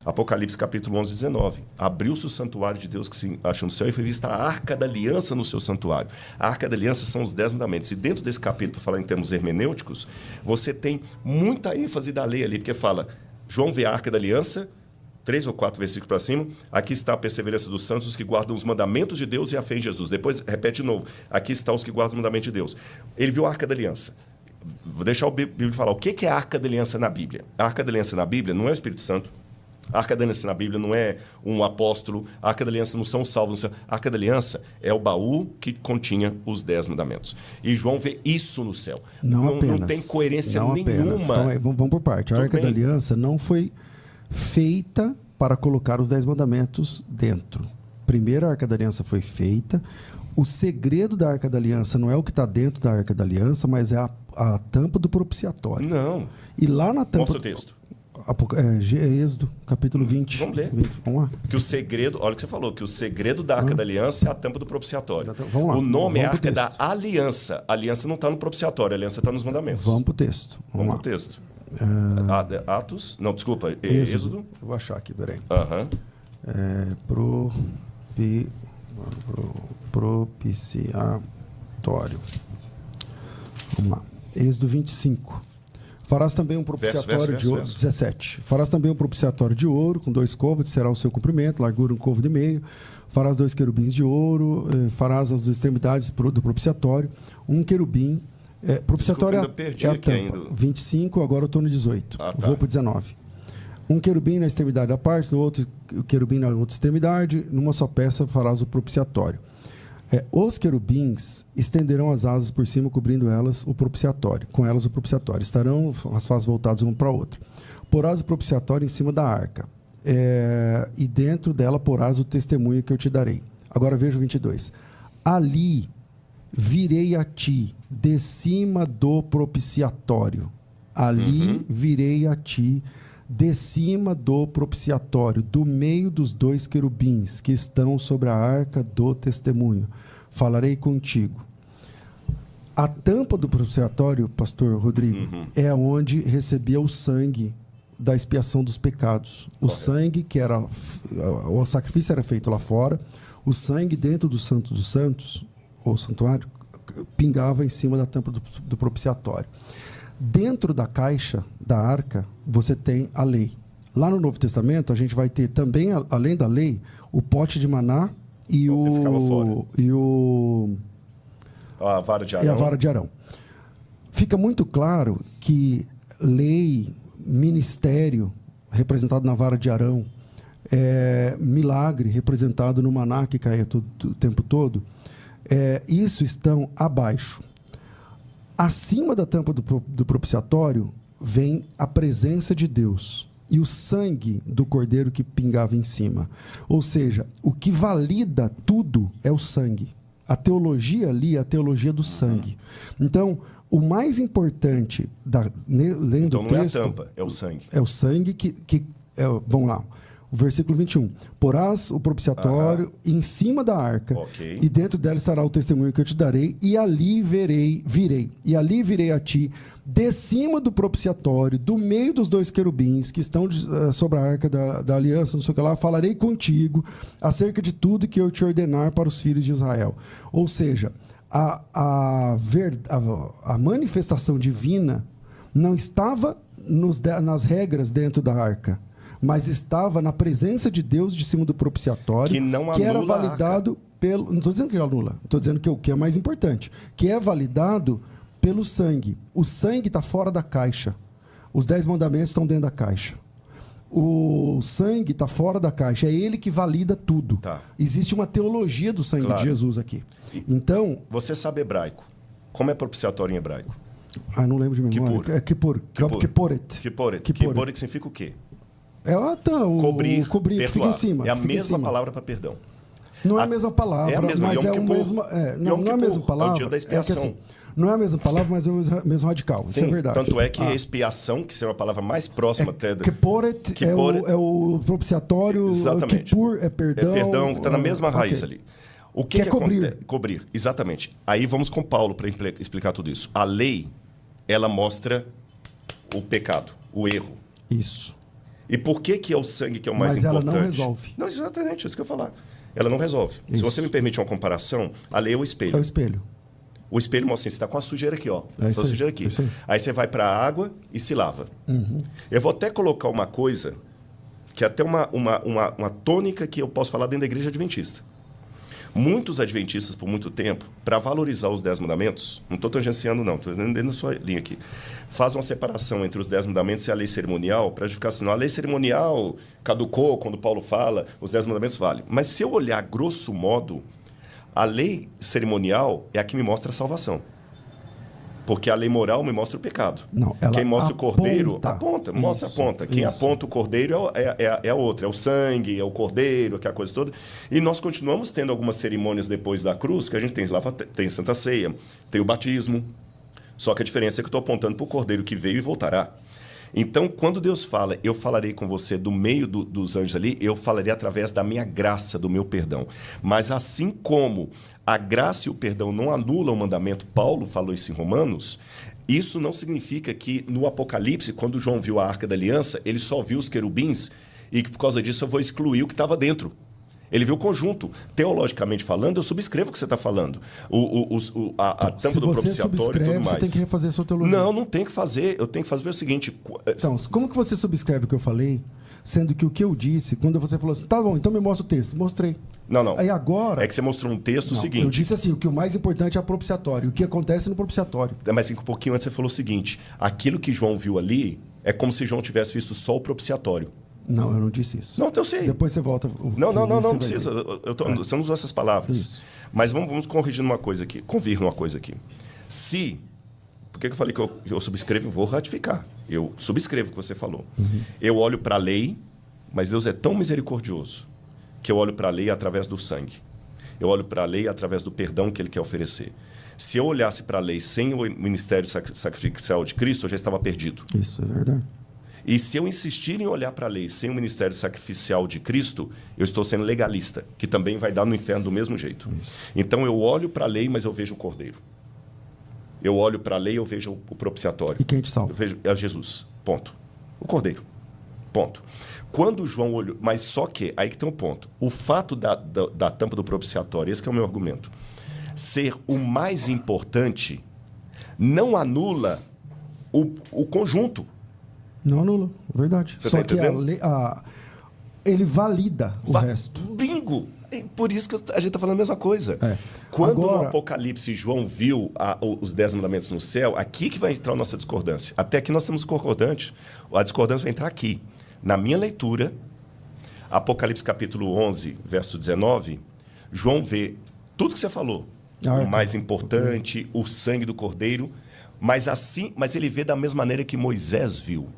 Apocalipse capítulo 11, 19. Abriu-se o santuário de Deus que se acha no céu e foi vista a arca da aliança no seu santuário. A arca da aliança são os 10 mandamentos. E dentro desse capítulo, para falar em termos hermenêuticos, você tem muita ênfase da lei ali, porque fala, João vê a arca da aliança, 3 ou 4 versículos para cima, aqui está a perseverança dos santos, os que guardam os mandamentos de Deus e a fé em Jesus. Depois, repete de novo, aqui está os que guardam os mandamentos de Deus. Ele viu a arca da aliança. Vou deixar o Bíblia falar. O que é a arca da aliança na Bíblia? A arca da aliança na Bíblia não é o Espírito Santo. A Arca da Aliança na Bíblia não é um apóstolo, a Arca da Aliança não são os salvos. A Arca da Aliança é o baú que continha os 10 mandamentos. E João vê isso no céu. Não tem coerência nenhuma. Então, vamos por parte. A Arca da Aliança não foi feita para colocar os 10 mandamentos dentro. Primeiro, a Arca da Aliança foi feita. O segredo da Arca da Aliança não é o que está dentro da Arca da Aliança, mas é a tampa do propiciatório. Não. E lá na tampa... Mostra o texto. Êxodo, capítulo 20. Vamos ler. 20, vamos lá. Que o segredo, olha o que você falou, que o segredo da Arca da Aliança é a tampa do propiciatório. Vamos lá. O nome é Arca da Aliança. A aliança não está no propiciatório, a aliança está nos mandamentos. Vamos para o texto. Vamos para o texto. Atos? Não, desculpa. Êxodo. Eu vou achar aqui, peraí. Propiciatório. Vamos lá. Êxodo 25. Farás também um propiciatório de ouro. 17. Farás também um propiciatório de ouro, com 2 côvados, será o seu comprimento, largura 1 côvado e meio. Farás 2 querubins de ouro, farás as 2 extremidades do propiciatório, um querubim. Propiciatório é a tampa. Ainda. 25, agora eu estou no 18. Vou para o 19. Um querubim na extremidade da parte, do outro querubim na outra extremidade, numa só peça farás o propiciatório. Os querubins estenderão as asas por cima, cobrindo elas o propiciatório. Com elas o propiciatório. Estarão as faces voltadas uma para a outra. Porás o propiciatório em cima da arca. E dentro dela porás o testemunho que eu te darei. Agora veja o 22. Ali virei a ti, de cima do propiciatório. Ali virei a ti, de cima do propiciatório, do meio dos 2 querubins que estão sobre a arca do testemunho. Falarei contigo. A tampa do propiciatório, pastor Rodrigo, é onde recebia o sangue da expiação dos pecados. O sangue que era... O sacrifício era feito lá fora, o sangue dentro do Santo dos Santos, ou santuário, pingava em cima da tampa do propiciatório. Dentro da caixa da arca, você tem a lei. Lá no Novo Testamento, a gente vai ter também, além da lei, o pote de maná e a vara de Arão. E a vara de Arão. Fica muito claro que lei, ministério, representado na vara de Arão, milagre, representado no maná que caía o tempo todo, isso estão abaixo. Acima da tampa do propiciatório vem a presença de Deus e o sangue do cordeiro que pingava em cima. Ou seja, o que valida tudo é o sangue. A teologia ali é a teologia do sangue. Então, o mais importante, lendo o texto... Então não é a tampa, é o sangue. É o sangue vamos lá. O versículo 21. Porás o propiciatório em cima da arca, e dentro dela estará o testemunho que eu te darei, e ali virei. E ali virei a ti, de cima do propiciatório, do meio dos 2 querubins que estão sobre a arca da aliança, não sei o que lá, falarei contigo acerca de tudo que eu te ordenar para os filhos de Israel. Ou seja, a manifestação divina não estava nas regras dentro da arca, mas estava na presença de Deus de cima do propiciatório, que era validado pelo... Não estou dizendo que anula, estou dizendo que o que é mais importante, que é validado pelo sangue. O sangue está fora da caixa. Os 10 mandamentos estão dentro da caixa. O sangue está fora da caixa. É ele que valida tudo. Existe uma teologia do sangue de Jesus aqui. Então... Você sabe hebraico. Como é propiciatório em hebraico? Não lembro de memória. Kiporet. Kiporet significa o quê? Cobrir, que fica em cima. É a mesma palavra para perdão. Não é a mesma palavra, mas é o mesmo... Não é a mesma palavra. É o dia da expiação. Não é a mesma palavra, mas é o mesmo radical. Isso é verdade. Tanto é que expiação, que seria uma palavra mais próxima... Kiporet é o propiciatório. Exatamente. Kippur é perdão. É perdão, que está na mesma raiz ali. O que é cobrir? Cobrir, exatamente. Aí vamos com Paulo para explicar tudo isso. A lei, ela mostra o pecado, o erro. Isso. E por que é o sangue que é o mais importante? Mas ela não resolve. Não, exatamente, isso que eu ia falar. Ela não resolve. Isso. Se você me permite uma comparação, a lei é o espelho. É o espelho. O espelho mostra assim, você está com a sujeira aqui, ó. É isso sujeira aqui. É isso aí. Aí você vai para a água e se lava. Eu vou até colocar uma coisa, que é até uma tônica que eu posso falar dentro da igreja adventista. Muitos adventistas, por muito tempo, para valorizar os 10 mandamentos, não estou tangenciando não, estou dentro da sua linha aqui, faz uma separação entre os 10 mandamentos e a lei cerimonial, para ficar assim, não, a lei cerimonial caducou quando Paulo fala, os 10 mandamentos valem. Mas se eu olhar grosso modo, a lei cerimonial é a que me mostra a salvação. Porque a lei moral me mostra o pecado. Não, ela quem mostra aponta. O cordeiro, aponta, mostra a ponta. Quem isso. aponta o cordeiro é a outra, é o sangue, é o cordeiro, aquela coisa toda. E nós continuamos tendo algumas cerimônias depois da cruz, que a gente tem Santa Ceia, tem o batismo. Só que a diferença é que eu estou apontando para o cordeiro que veio e voltará. Então, quando Deus fala, eu falarei com você do meio dos anjos ali, eu falarei através da minha graça, do meu perdão. Mas assim como a graça e o perdão não anulam o mandamento, Paulo falou isso em Romanos, isso não significa que no Apocalipse, quando João viu a Arca da Aliança, ele só viu os querubins e que por causa disso eu vou excluir o que estava dentro. Ele viu o conjunto. Teologicamente falando, eu subscrevo o que você está falando. A tampa do propiciatório e tudo mais. Você tem que refazer sua teologia. Não tem que fazer. Eu tenho que fazer o seguinte... Então, como que você subscreve o que eu falei, sendo que o que eu disse, quando você falou assim, tá bom, então me mostra o texto. Mostrei. Não. Aí agora... É que você mostrou um texto seguinte... Eu disse assim, o que o mais importante é o propiciatório. O que acontece no propiciatório. Mas um pouquinho antes você falou o seguinte, aquilo que João viu ali é como se João tivesse visto só o propiciatório. Não, eu não disse isso. Não, eu sei. Depois você volta... Não precisa. Você não usou essas palavras. Isso. Mas vamos corrigir uma coisa aqui. Convir numa coisa aqui. Por que eu falei que eu subscrevo e vou ratificar? Eu subscrevo o que você falou. Eu olho para a lei, mas Deus é tão misericordioso que eu olho para a lei através do sangue. Eu olho para a lei através do perdão que Ele quer oferecer. Se eu olhasse para a lei sem o ministério sacrificial de Cristo, eu já estava perdido. Isso é verdade. E se eu insistir em olhar para a lei sem o ministério sacrificial de Cristo, eu estou sendo legalista, que também vai dar no inferno do mesmo jeito. Isso. Então eu olho para a lei, mas eu vejo o cordeiro. Eu olho para a lei, eu vejo o propiciatório. E quem te salva? Eu vejo Jesus. Ponto. O cordeiro. Ponto. Quando João olhou... Mas só que, aí que tem um ponto. O fato da tampa do propiciatório, esse que é o meu argumento, ser o mais importante, não anula o conjunto. Não anula, verdade. Você Só tá que ele valida o resto. Bingo! Por isso que a gente está falando a mesma coisa. Quando no Apocalipse João viu os 10 mandamentos no céu, aqui que vai entrar a nossa discordância. Até aqui nós estamos concordantes. A discordância vai entrar aqui. Na minha leitura, Apocalipse capítulo 11, verso 19, João vê tudo que você falou. O mais importante, o sangue do cordeiro, mas ele vê da mesma maneira que Moisés viu.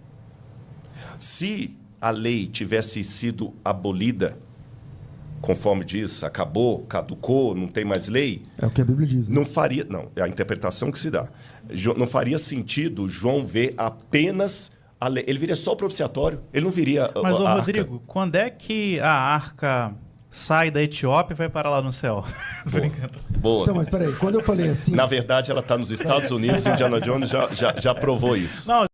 Se a lei tivesse sido abolida, conforme diz, acabou, caducou, não tem mais lei... É o que a Bíblia diz. Né? Não faria... Não, é a interpretação que se dá. Não faria sentido João ver apenas a lei. Ele viria só o propiciatório, ele não viria a Mas, arca. Rodrigo, quando é que a arca sai da Etiópia e vai parar lá no céu? Boa. Então, mas peraí, quando eu falei assim... Na verdade, ela está nos Estados Unidos e Indiana Jones já provou isso. Não,